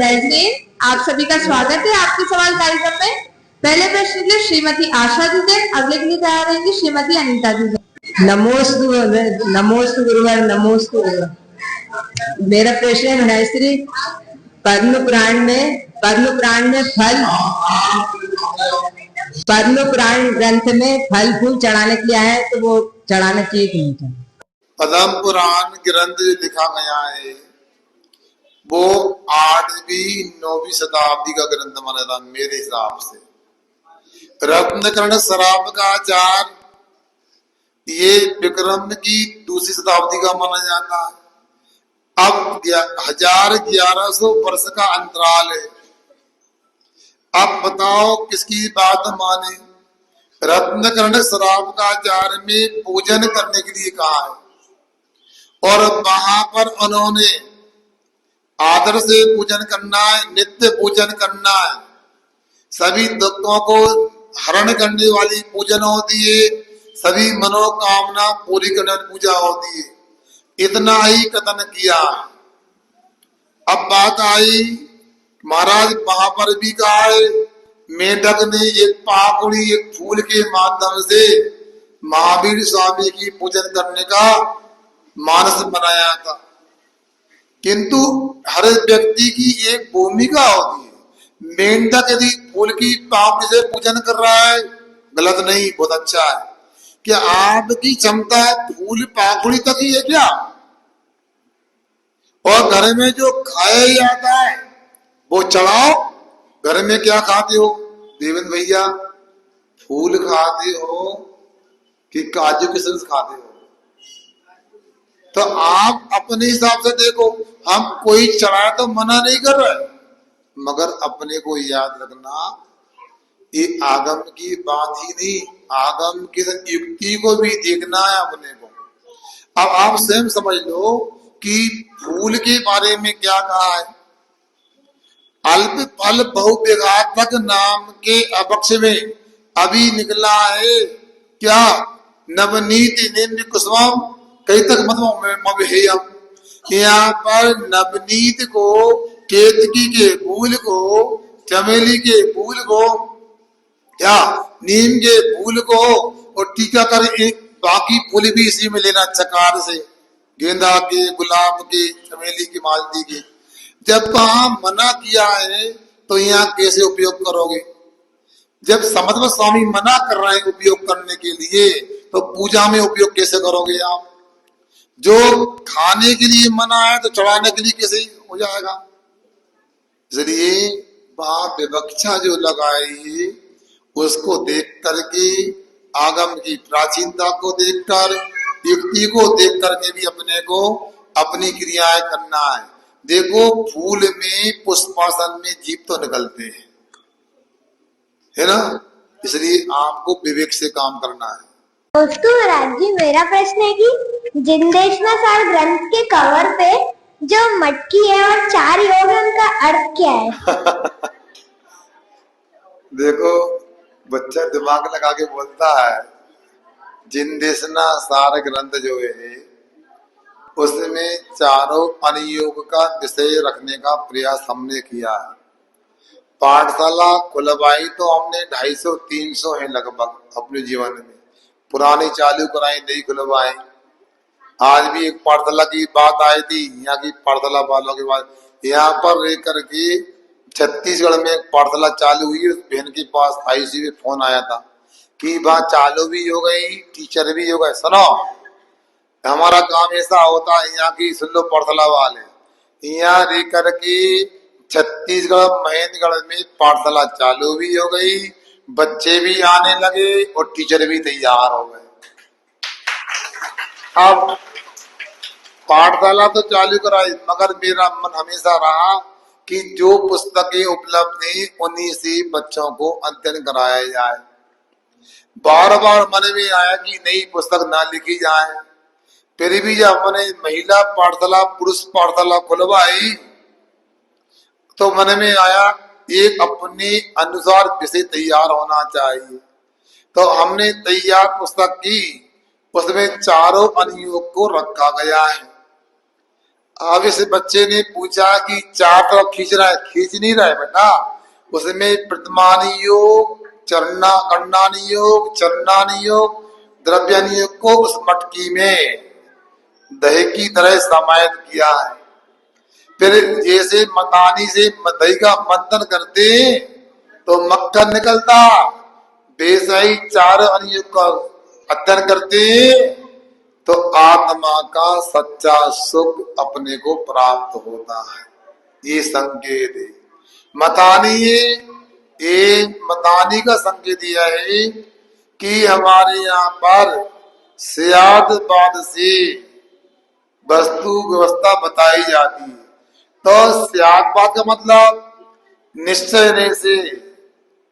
Jasmine, आप सभी का स्वागत है आपके सवाल कार्यक्रम में। पहले प्रश्न के लिए श्रीमती आशा दीदी, अगले के लिए तैयार रहेंगी श्रीमती अनीता दीदी। नमोस्तु गुरुवर, नमोस्तु गुरुवर। मेरा प्रश्न है भनाश्री, पद्म पुराण में पद्म पुराण ग्रंथ में फल फूल चढ़ाने के लिए आया है, तो वो चढ़ाना चाहिए कि नहीं चाहिए? पद्म पुराण ग्रंथ जो लिखा गया है वो 8वीं 9वीं शताब्दी का ग्रंथ माना था मेरे हिसाब से। रत्नकर्ण सराफ का आचार ये विक्रम की 2री शताब्दी का माना जाता है। अब 1100 वर्ष का अंतराल है। अब बताओ किसकी बात माने? रत्नकर्ण सराफ का आचार में पूजन करने के लिए कहा है और वहां पर उन्होंने आदर से पूजन करना है, नित्य पूजन करना है। सभी दुखों को हरण करने वाली पूजन होती है, सभी मनोकामना पूरी करने वाली पूजा होती है। इतना ही कथन किया। अब बात आई महाराज वहां पर भी कहा है, मेढक ने एक पाकुड़ी एक फूल के माध्यम से महावीर स्वामी की पूजन करने का मानस बनाया था। किंतु हर व्यक्ति की एक भूमिका होती है। मेंढक यदि फूल की पापड़ी से पूजन कर रहा है, गलत नहीं, बहुत अच्छा है। क्या आपकी क्षमता फूल पापड़ी तक ही है क्या? और घर में जो खाया जाता है वो चढ़ाओ। घर में क्या खाते हो देवेंद्र भैया? फूल खाते हो कि काजू किशमिश खाते हो? तो आप अपने हिसाब से देखो। हम कोई चढ़ाए तो मना नहीं कर रहे, मगर अपने को याद रखना ये आगम की बात ही नहीं, आगम की युक्ति को भी देखना है अपने को। अब आप स्वयं समझ लो कि फूल के बारे में क्या कहा है। अल्प फल बहुविघातक नाम के अपक्ष में अभी निकला है क्या? नवनीत निम्न कुसुम कई तक मतलब यहाँ पर नवनीत को, केतकी के फूल को, चमेली के फूल को, क्या नीम के फूल को और टीका कर बाकी फूल भी इसी में लेना चकार से, गेंदा के, गुलाब के, चमेली के, मालती के। जब वहां मना किया है तो यहाँ कैसे उपयोग करोगे? जब समझ स्वामी मना कर रहे हैं उपयोग करने के लिए, तो पूजा में उपयोग कैसे करोगे आप? जो खाने के लिए मना है तो चढ़ाने के लिए कैसे हो जाएगा? इसलिए वहां विवक्षा जो लगाई उसको देख करके, आगम की प्राचीनता को देखकर, युक्ति को देख करके भी अपने को अपनी क्रियाएं करना है। देखो फूल में, पुष्पासन में जीव तो निकलते हैं, है ना? इसलिए आपको विवेक से काम करना है। दोस्तों महाराज जी, मेरा प्रश्न है कि जिनदेशना सार ग्रंथ के कवर पे जो मटकी है और 4 योग है, उनका अर्थ क्या है? देखो बच्चा दिमाग लगा के बोलता है। जिनदेशना सार ग्रंथ जो है उसमें चारों अनुयोग का विषय रखने का प्रयास हमने किया है। पाठशाला खुलवाई तो हमने 250-300 है लगभग अपने जीवन में। पुरानी चालू कराई, नहीं खुलवाई। आज भी एक पाठशाला की बात आई थी, यहाँ की पाठशाला वालों के बाद यहाँ पर रह करके छत्तीसगढ़ में एक पाठशाला चालू हुई। उस बहन के पास आईसी में फोन आया था कि बात चालू भी हो गई, टीचर भी हो गए। सुनो, हमारा काम ऐसा होता है, यहाँ की सुन लो पाठशाला वाले, यहाँ रह करके छत्तीसगढ़ महेंद्रगढ़ में पाठशाला चालू भी हो गई, बच्चे भी आने लगे और टीचर भी तैयार हो गए। अब पाठशाला तो चालू कराई, मगर मेरा मन हमेशा रहा कि जो पुस्तकें उपलब्ध हैं उन्हीं से बच्चों को अध्ययन कराया जाए। बार बार मन में आया कि नई पुस्तक ना लिखी जाए। फिर भी जब मैंने महिला पाठशाला, पुरुष पाठशाला खुलवाई तो मन में आया एक अपने अनुसार विषय तैयार होना चाहिए। तो हमने तैयार पुस्तक की, उसमें चारों अनुयोग को रखा गया है। अब इस बच्चे ने पूछा कि चार तरफ खींच रहा है, खींच नहीं रहा है बेटा, उसमें प्रतिमानी योग, चरना खंडानी योग, चरणानी योग, द्रव्यानी योग को उस मटकी में दही की तरह समाहित किया है। फिर जैसे मतानी से दही का मंथन करते तो मक्खन निकलता, वैसा ही चार अनुयोग का अध्ययन करते तो आत्मा का सच्चा सुख अपने को प्राप्त होता है। ये संकेत है। मतानी ये मतानी का संकेत दिया है कि हमारे यहाँ पर स्यादवाद से वस्तु व्यवस्था बताई जाती है। तो स्यादवाद का मतलब निश्चय रहने से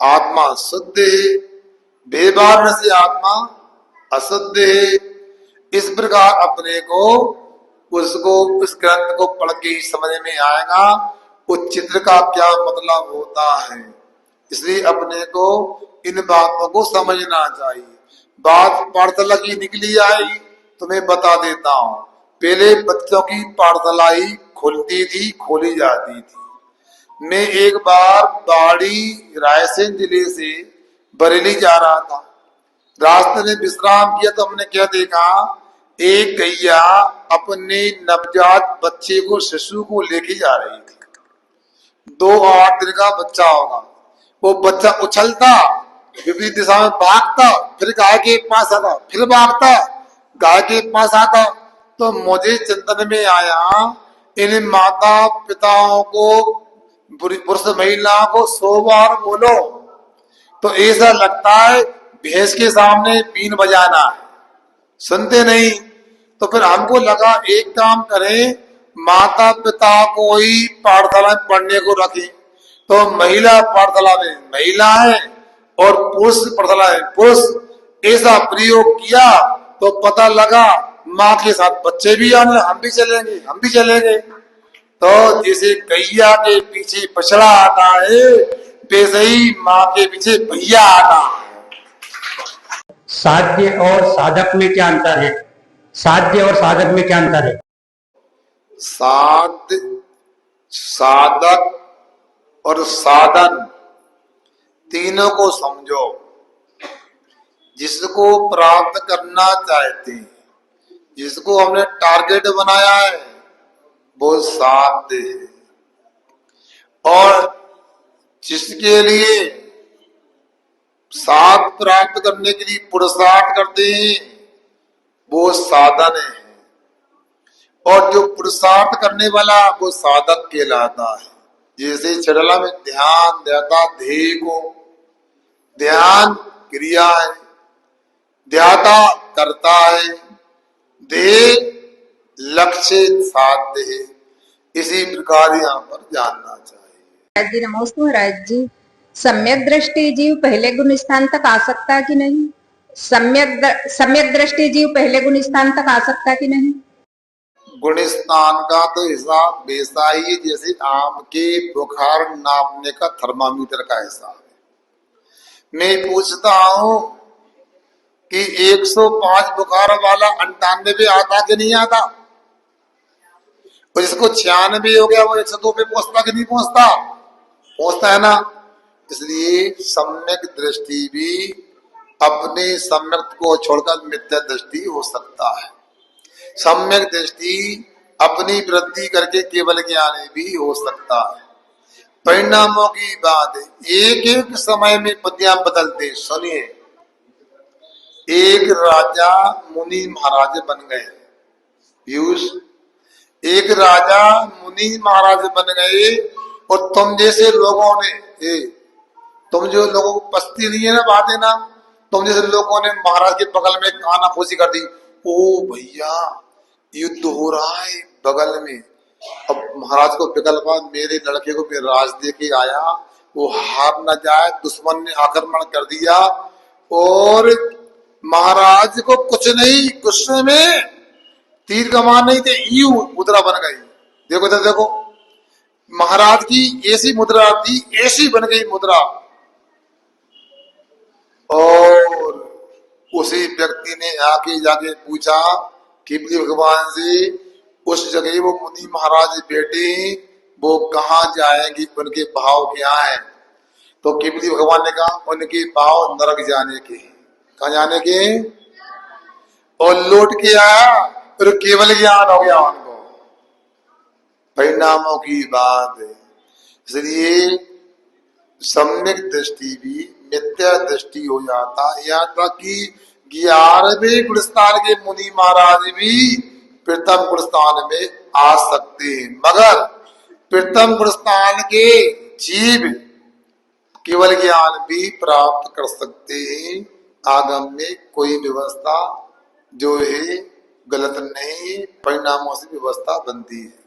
आत्मा शुद्ध है, व्यवहार से आत्मा अशुद्ध है। इस प्रकार अपने को उसको उस ग्रंथ को पढ़ के ही समझ में आएगा उस चित्र का क्या मतलब होता है। इसलिए अपने को इन बातों को समझना चाहिए। बात पाठशाला की निकली आई तो मैं बता देता हूँ। पहले बच्चों की पाठशाला ही खुलती थी, खोली जाती थी। मैं एक बार बाड़ी रायसेन जिले से बरेली जा रहा था। रास्ते में विश्राम किया तो हमने क्या देखा, एक गैया अपने नवजात बच्चे को, शिशु को लेके जा रही थी। 2-8 दिन का बच्चा होगा। वो बच्चा उछलता, विपरीत दिशा में भागता, फिर गाय के पास आता, फिर भागता, गाय के पास आता। तो मुझे चिंतन में आया, इन माता पिताओं को, पुरुष महिला को 100 बार बोलो तो ऐसा लगता है भैंस के सामने बीन बजाना है, सुनते नहीं। तो फिर हमको लगा एक काम करें, माता पिता को ही पाठशाला में पढ़ने को रखें। तो महिला पाठशाला में महिला है और पुरुष पाठशाला में पुरुष। ऐसा प्रयोग किया तो पता लगा माँ के साथ बच्चे भी आने, हम भी चलेंगे। तो जैसे गैया के पीछे बछड़ा आता है, वैसे ही माँ के पीछे भैया आता है। साध्य और साधक में क्या अंतर है? साध्य और साधक में क्या अंतर है? साध्य, साधक और साधन तीनों को समझो। जिसको प्राप्त करना चाहते हैं, जिसको हमने टारगेट बनाया है, वो साध्य है। और जिसके लिए साध प्राप्त करने के लिए पुरुषार्थ करते हैं, वो साधन है। और जो पुरुषार्थ करने वाला वो साधक कहलाता है। जैसे चढ़ला में ध्यान देता, ध्येय को, ध्यान क्रिया है, ध्याता करता है, ध्येय लक्ष्य साध्य है। इसी प्रकार यहाँ पर जानना चाहिए। महाराज जी नमोस्तु। महाराज जी, सम्यक दृष्टि जीव पहले गुण स्थान तक आ सकता है कि नहीं? सम्यक दृष्टि जीव पहले गुण स्थान तक आ सकता है कि नहीं? गुण स्थान का तो हिसाब वैसा ही जैसे आम के बुखार नापने का थर्मामीटर का हिसाब है। मैं पूछता हूं कि 105 बुखार वाला 98 पे आता कि नहीं आता? और जिसको 96 हो गया वो 102 पे पहुंचता कि नहीं पहुंचता? पहुंचता है ना। इसलिए सम्यक दृष्टि भी अपने सम्यक को छोड़कर मिथ्या दृष्टि हो सकता है। सम्यक दृष्टि अपनी वृद्धि करके केवल ज्ञानी भी हो सकता है। परिणामों की बात है, एक एक समय में पद्यां बदलते। सुनिए, एक राजा मुनि महाराज बन गए। पीयूष, एक राजा मुनि महाराज बन गए और तुम जैसे लोगों ने, तुम जो लोगों को पछती नहीं है ना बात है ना, तुम जैसे लोगों ने महाराज के बगल में कानाफूसी कर दी। ओ भैया, युद्ध हो रहा है बगल में। अब महाराज को विकल्प, मेरे लड़के को फिर राज दे के आया, वो हार न जाए, दुश्मन ने आक्रमण कर दिया और महाराज को कुछ नहीं, गुस्से में तीर कमान नहीं थे, यूं मुद्रा बन गई। देखो तो देखो, महाराज की ऐसी मुद्रा थी, ऐसी बन गई मुद्रा। और उसी व्यक्ति ने आके जाके पूछा कि भगवान से, उस जगह वो मुनि महाराज बैठे, वो कहाँ जाएंगी, उनके भाव क्या है? तो केवली भगवान ने कहा उनके भाव नरक जाने के। कहाँ जाने के? और लौट के आया फिर केवल ज्ञान हो गया उनको, परिणामों की बात है। इसलिए सम्यक दृष्टि भी मिथ्या दृष्टि हो जाता। यहाँ तक कि 11वें गुणस्थान के मुनि महाराज भी प्रथम गुणस्थान में आ सकते हैं, मगर प्रथम गुणस्थान के जीव केवल ज्ञान भी प्राप्त कर सकते हैं। आगम में कोई व्यवस्था जो है गलत नहीं, परिणामों से व्यवस्था बनती है।